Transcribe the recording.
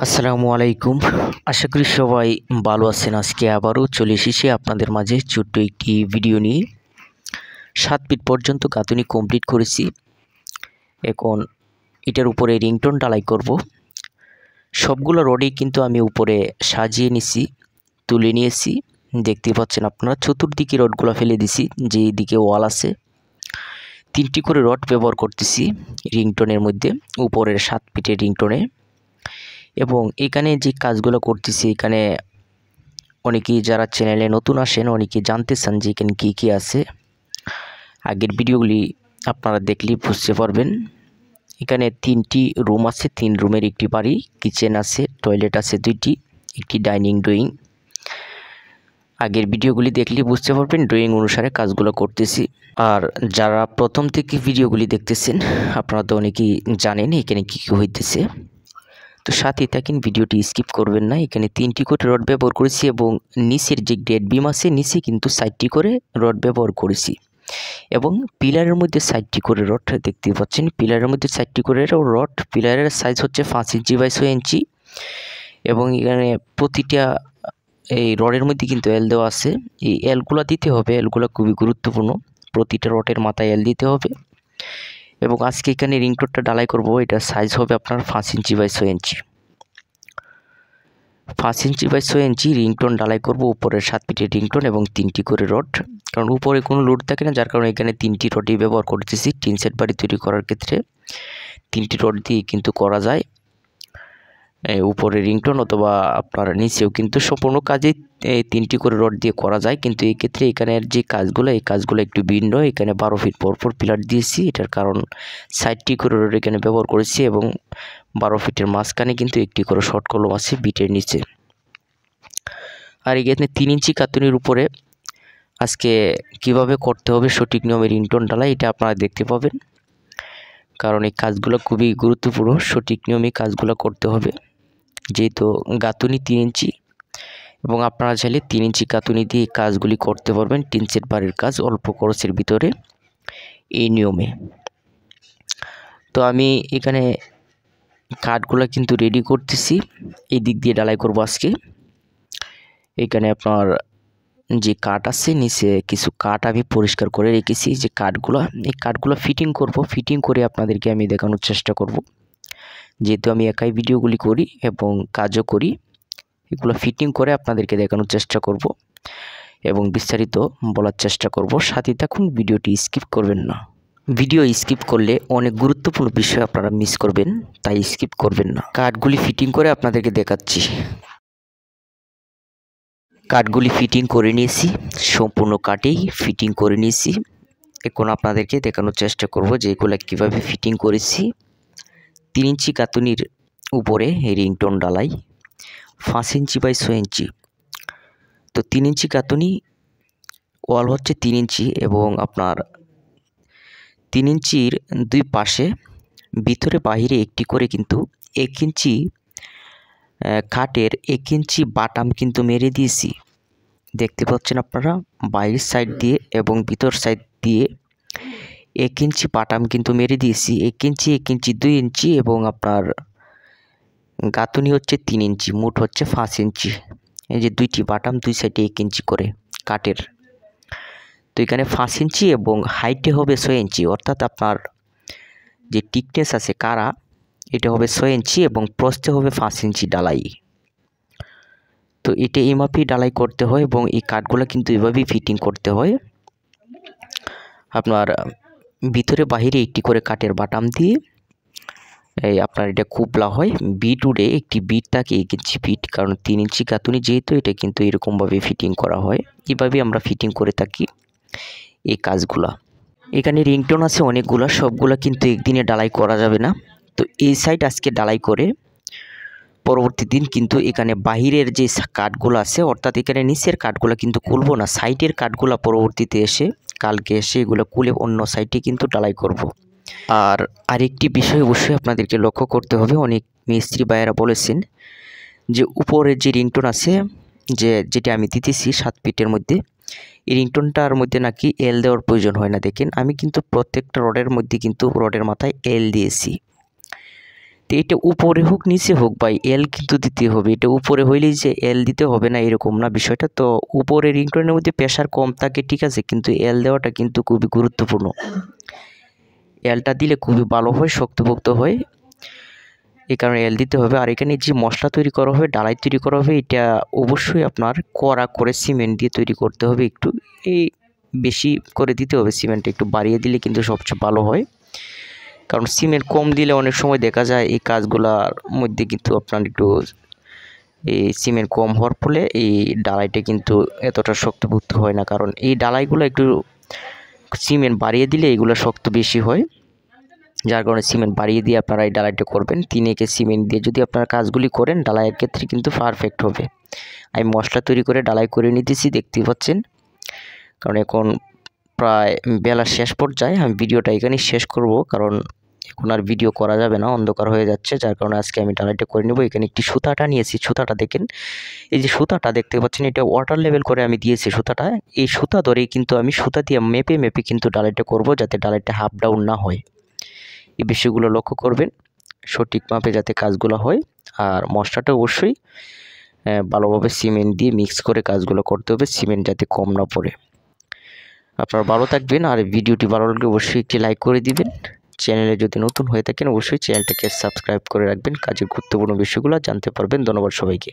আসসালামু আলাইকুম। আশা করি সবাই ভালো আছেন। আজকে আবারও চলে এসেছি আপনাদের মাঝে ছোট্ট একটি ভিডিও নিয়ে। 7 ফিট পর্যন্ত গাঁথুনি কমপ্লিট করেছি। এখন এটার উপরে রিংটোন ঢালাই করব। সবগুলো রডই কিন্তু আমি উপরে সাজিয়ে নিছি, তুলে নিয়েছি। দেখতে পাচ্ছেন আপনারা, চতুর্দিকে রডগুলো ফেলে দিছি। যে দিকে ওয়াল আছে 3টি করে রড ব্যবহার করতেছি রিংটোনের মধ্যে, উপরের 7 ফিটের রিংটোনে। এবং এখানে যে কাজগুলো করতেছি, এখানে অনেকেই যারা চ্যানেলে নতুন আসেন অনেকে জানতে চান যে এখানে কী কী আছে। আগের ভিডিওগুলি আপনারা দেখলেই বুঝতে পারবেন। এখানে 3টি রুম আছে, 3 রুমের একটি বাড়ি। কিচেন আছে, টয়লেট আছে 2টি, একটি ডাইনিং ড্রয়িং। আগের ভিডিওগুলি দেখলেই বুঝতে পারবেন ড্রয়িং অনুসারে কাজগুলো করতেছি। আর যারা প্রথম থেকে ভিডিওগুলি দেখতেছেন আপনারা তো অনেকেই জানেন এখানে কী কী হইতেছে। তো সাথে থাকেন, ভিডিওটি স্কিপ করবেন না। এখানে 3টি করে রড ব্যবহার করেছি এবং নিচের যে গ্রেড বিম আছে নিচে কিন্তু 4টি করে রড ব্যবহার করেছি। এবং পিলারের মধ্যে 4টি করে রড দেখতে পাচ্ছেন। পিলারের মধ্যে 4টি করে রড। পিলারের সাইজ হচ্ছে 5 ইঞ্চি বাই 6 ইঞ্চি। এবং এখানে প্রতিটা এই রডের মধ্যে কিন্তু এল দেওয়া আছে। এই এলগুলো দিতে হবে, এলগুলো খুবই গুরুত্বপূর্ণ। প্রতিটা রডের মাথায় এল দিতে হবে। এবং আজকে এখানে রিংটোনটা ঢালাই করব। এটা সাইজ হবে আপনার 5 inch by 6 inch. 5 inch by 6 inch রিংটোন ঢালাই করব। উপরের 7 ফিটের রিংটোন এবং 3টি করে রড, কারণ উপরে কোনো লোড থাকে না, যার কারণে এখানে 3টি রডই ব্যবহার করতেছি। টিন সেট বাড়ি তৈরি করার ক্ষেত্রে 3টি রড দিয়ে কিন্তু করা যায়। উপরে রিংটোন অথবা আপনার নিচেও কিন্তু সম্পূর্ণ কাজে 3টি করে রড দিয়ে করা যায়। কিন্তু এই ক্ষেত্রে এখানের যে কাজগুলো, এই কাজগুলো একটু ভিন্ন। এখানে 12 ফিট পরপর পিলার দিয়েছি। এটার কারণ 60টি করে রড এখানে ব্যবহার করেছি এবং 12 ফিটের মাঝখানে কিন্তু একটি করে শর্ট কলম আছে বিটের নিচে। আর এখানে 3 ইঞ্চি কাতুনির উপরে আজকে কিভাবে করতে হবে সঠিক নিয়মে রিংটোন ঢালাই, এটা আপনারা দেখতে পাবেন। কারণ এই কাজগুলো খুবই গুরুত্বপূর্ণ, সঠিক নিয়মে কাজগুলো করতে হবে। যেহেতু গাঁথুনি 3 ইঞ্চি এবং আপনারা চাইলে 3 ইঞ্চি গাঁথুনি দিয়ে কাজগুলি করতে পারবেন। টিন সেট বাড়ির কাজ অল্প খরচের ভিতরে এই নিয়মে। তো আমি এখানে কাঠগুলো কিন্তু রেডি করতেছি। এই দিক দিয়ে ঢালাই করব আজকে। এখানে আপনার যে কাঠ আছে, নিচে কিছু কাঠ আমি পরিষ্কার করে রেখেছি। যে কাঠগুলো, এই কাঠগুলো ফিটিং করব। ফিটিং করে আপনাদেরকে আমি দেখানোর চেষ্টা করব। যেহেতু আমি একাই ভিডিওগুলি করি এবং কাজও করি, এগুলো ফিটিং করে আপনাদেরকে দেখানোর চেষ্টা করব এবং বিস্তারিত বলার চেষ্টা করব। সাথে থাকুন, ভিডিওটি স্কিপ করবেন না। ভিডিও স্কিপ করলে অনেক গুরুত্বপূর্ণ বিষয় আপনারা মিস করবেন, তাই স্কিপ করবেন না। কাঠগুলি ফিটিং করে আপনাদেরকে দেখাচ্ছি। কাঠগুলি ফিটিং করে নিয়েছি, সম্পূর্ণ কাঠেই ফিটিং করে নিয়েছি। এখন আপনাদেরকে দেখানোর চেষ্টা করব যে এগুলো কীভাবে ফিটিং করেছি। 3 ইঞ্চি গাঁথুনির উপরে রিংটোন ঢালাই 5 ইঞ্চি বাই 6 ইঞ্চি। তো 3 ইঞ্চি গাঁথুনি, ওয়াল হচ্ছে 3 ইঞ্চি এবং আপনার 3 ইঞ্চির দুই পাশে ভিতরে বাহিরে একটি করে কিন্তু 1 ইঞ্চি কাঠের 1 ইঞ্চি বাটাম কিন্তু মেরে দিয়েছি। দেখতে পাচ্ছেন আপনারা, বাইরের সাইড দিয়ে এবং ভিতর সাইড দিয়ে 1 ইঞ্চি বাটাম কিন্তু মেরে দিয়েছি। 1 ইঞ্চি 1 ইঞ্চি 2 ইঞ্চি এবং আপনার গাঁথুনি হচ্ছে 3 ইঞ্চি, মোট হচ্ছে 5 ইঞ্চি। এই যে 2টি বাটাম, দুই সাইডে 1 ইঞ্চি করে কাঠের। তো এখানে 5 ইঞ্চি এবং হাইটে হবে 6 ইঞ্চি, অর্থাৎ আপনার যে টিকনেস আছে কারা, এটা হবে 6 ইঞ্চি এবং প্রস্থে হবে 5 ইঞ্চি ঢালাই। তো এটা এই মাপেই ঢালাই করতে হয় এবং এই কাঠগুলো কিন্তু এভাবেই ফিটিং করতে হয়। আপনার ভিতরে বাহিরে একটি করে কাঠের বাটাম দিয়ে এই আপনার এটা কুপলা হয়। বিট উড়ে একটি বিট থাকে 1 ইঞ্চি বিট, কারণ 3 ইঞ্চি গাঁথুনি যেহেতু, এটা কিন্তু এরকমভাবে ফিটিং করা হয়। এভাবেই আমরা ফিটিং করে থাকি এই কাজগুলা। এখানে রিংটোন আছে অনেকগুলা, সবগুলা কিন্তু একদিনে ঢালাই করা যাবে না। তো এই সাইড আজকে ঢালাই করে পরবর্তী দিন কিন্তু এখানে বাহিরের যে কাঠগুলো আছে, অর্থাৎ এখানে নিচের কাঠগুলো কিন্তু খুলবো না, সাইডের কাঠগুলো পরবর্তীতে এসে কালকে এসে এগুলো খুলে অন্য সাইডে কিন্তু ঢালাই করব। আর আরেকটি বিষয় অবশ্যই আপনাদেরকে লক্ষ্য করতে হবে, অনেক মিস্ত্রি ভাইয়েরা বলেছেন যে উপরের যে রিংটোন আছে, যেটা আমি দিতেছি 7 ফিটের মধ্যে, এই রিংটোনটার মধ্যে নাকি এল দেওয়ার প্রয়োজন হয় না। দেখেন আমি কিন্তু প্রত্যেকটা রডের মধ্যে কিন্তু রডের মাথায় এল দিয়েছি। তো এটা উপরে হোক নিচে হোক ভাই এল কিন্তু দিতে হবে। এটা উপরে হইলেই যে এল দিতে হবে না এরকম না বিষয়টা। তো উপরে রিংটোনের মধ্যে প্রেশার কম থাকে ঠিক আছে, কিন্তু এল দেওয়াটা কিন্তু খুবই গুরুত্বপূর্ণ। এলটা দিলে খুবই ভালো হয়, শক্তপোক্ত হয়, এই কারণে এল দিতে হবে। আর এখানে যে মশলা তৈরি করা হবে, ডালাই তৈরি করা হবে, এটা অবশ্যই আপনার কড়া করে সিমেন্ট দিয়ে তৈরি করতে হবে। একটু এই বেশি করে দিতে হবে, সিমেন্টটা একটু বাড়িয়ে দিলে কিন্তু সবচেয়ে ভালো হয়। কারণ সিমেন্ট কম দিলে অনেক সময় দেখা যায় এই কাজগুলার মধ্যে কিন্তু আপনার একটু এই সিমেন্ট কম হওয়ার ফলে এই ডালাইটা কিন্তু এতটা শক্তপোক্ত হয় না। কারণ এই ডালাইগুলো একটু সিমেন্ট বাড়িয়ে দিলে এগুলো শক্ত বেশি হয়, যার কারণে সিমেন্ট বাড়িয়ে দিয়ে আপনারা এই ডালাইটা করবেন। 3 একে সিমেন্ট দিয়ে যদি আপনারা কাজগুলি করেন ডালাইয়ের ক্ষেত্রে কিন্তু পারফেক্ট হবে। আমি মশলা তৈরি করে ডালাই করে নিতেছি, দেখতে পাচ্ছেন। কারণ এখন প্রায় বেলা শেষ পর্যায়ে, আমি ভিডিওটা এখানেই শেষ করব, কারণ এখন আর ভিডিও করা যাবে না, অন্ধকার হয়ে যাচ্ছে, যার কারণে আজকে আমি ডালাইটা করে নেব। এখানে একটি সুতাটা নিয়েছি, সুতাটা দেখেন, এই যে সুতাটা দেখতে পাচ্ছেন এটা ওয়াটার লেভেল করে আমি দিয়েছি সুতাটা। এই সুতা ধরেই কিন্তু আমি সুতা দিয়ে মেপে মেপে কিন্তু ডালাইটা করব, যাতে ডালাইটা হাফ ডাউন না হয়। এই বিষয়গুলো লক্ষ্য করবেন সঠিক মাপে যাতে কাজগুলো হয়। আর মশলাটা অবশ্যই ভালোভাবে সিমেন্ট দিয়ে মিক্স করে কাজগুলো করতে হবে, সিমেন্ট যাতে কম না পড়ে। আপনারা ভালো থাকবেন, আর ভিডিওটি ভালো লাগলে অবশ্যই একটি লাইক করে দিবেন। চ্যানেলে যদি নতুন হয়ে থাকেন অবশ্যই চ্যানেলটাকে সাবস্ক্রাইব করে রাখবেন, কাজের গুরুত্বপূর্ণ বিষয়গুলো জানতে পারবেন। ধন্যবাদ সবাইকে।